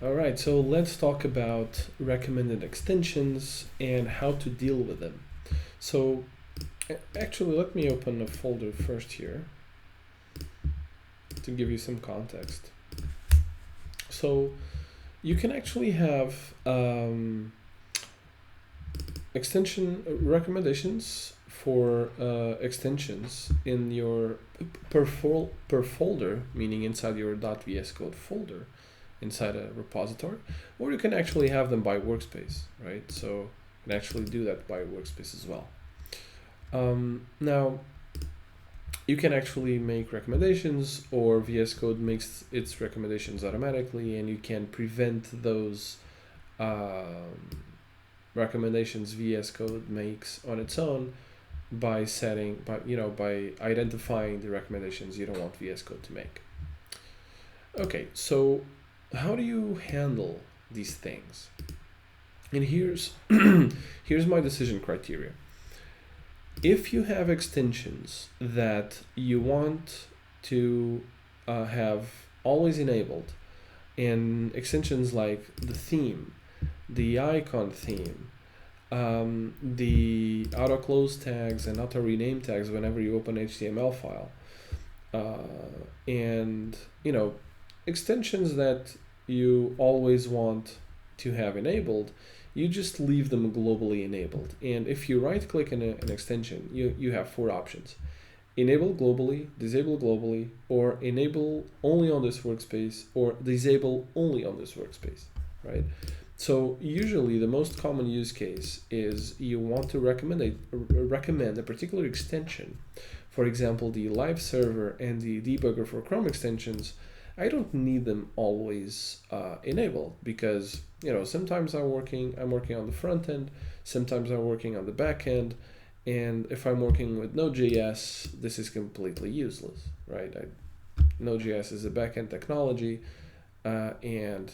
All right, so let's talk about recommended extensions and how to deal with them. So, actually, let me open a folder first here to give you some context. So, you can actually have extension recommendations for extensions in your per folder, meaning inside your .vs Code folder inside a repository, or you can actually have them by workspace, right? So you can actually do that by workspace as well. Now, you can actually make recommendations, or VS Code makes its recommendations automatically, and you can prevent those recommendations VS Code makes on its own by by identifying the recommendations you don't want VS Code to make. Okay, so how do you handle these things? And here's my decision criteria. If you have extensions that you want to have always enabled, and extensions like the theme, the icon theme, the auto close tags and auto rename tags whenever you open HTML file, and extensions that you always want to have enabled, you just leave them globally enabled. And if you right click in an extension, you have four options: enable globally, disable globally, or enable only on this workspace, or disable only on this workspace, right? So usually the most common use case is you want to recommend a particular extension. For example, the live server and the debugger for Chrome extensions, I don't need them always enabled, because sometimes I'm working on the front end, sometimes I'm working on the back end, and if I'm working with Node.js, this is completely useless, right? Node.js is a backend technology, and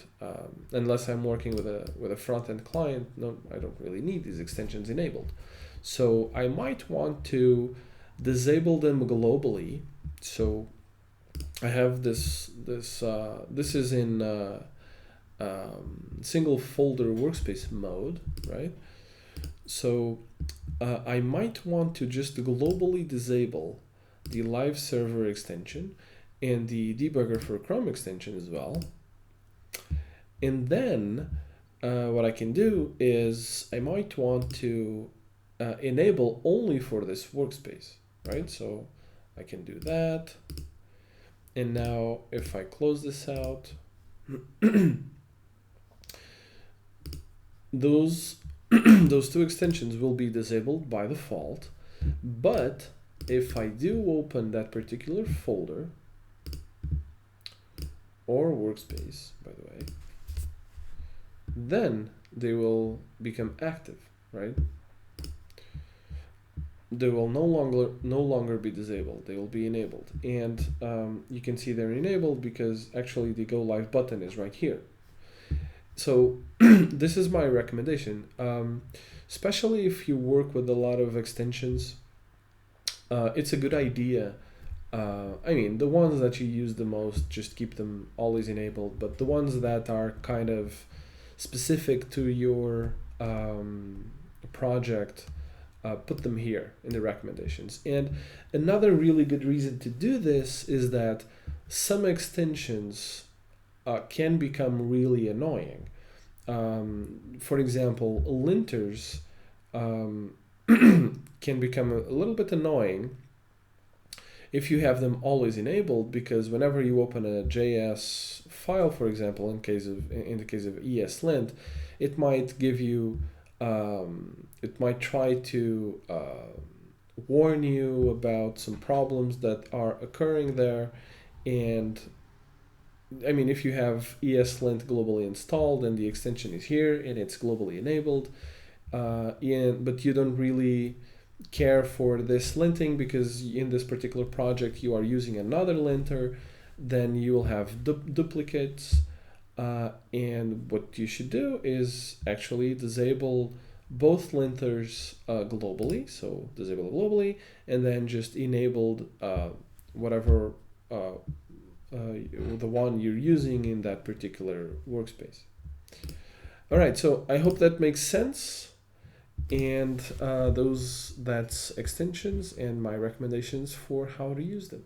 unless I'm working with a front end client, no, I don't really need these extensions enabled. So I might want to disable them globally. So I have this is in single folder workspace mode, right? So I might want to just globally disable the live server extension and the debugger for Chrome extension as well. And then what I can do is I might want to enable only for this workspace, right? So I can do that. And now if I close this out, those those two extensions will be disabled by default. But if I do open that particular folder or workspace, by the way, then they will become active, right? They will no longer be disabled. They will be enabled, and you can see they're enabled because actually the go live button is right here. So this is my recommendation, especially if you work with a lot of extensions. It's a good idea. The ones that you use the most, just keep them always enabled. But the ones that are kind of specific to your project, put them here in the recommendations. And another really good reason to do this is that some extensions can become really annoying. For example, linters can become a little bit annoying if you have them always enabled, because whenever you open a JS file, for example, in the case of ESLint, it might give you it might try to warn you about some problems that are occurring there. And if you have ESLint globally installed and the extension is here and it's globally enabled, but you don't really care for this linting because in this particular project you are using another linter, then you will have duplicates. And what you should do is actually disable both linters globally, so disable globally, and then just enabled whatever the one you're using in that particular workspace. All right, so I hope that makes sense. And that's extensions and my recommendations for how to use them.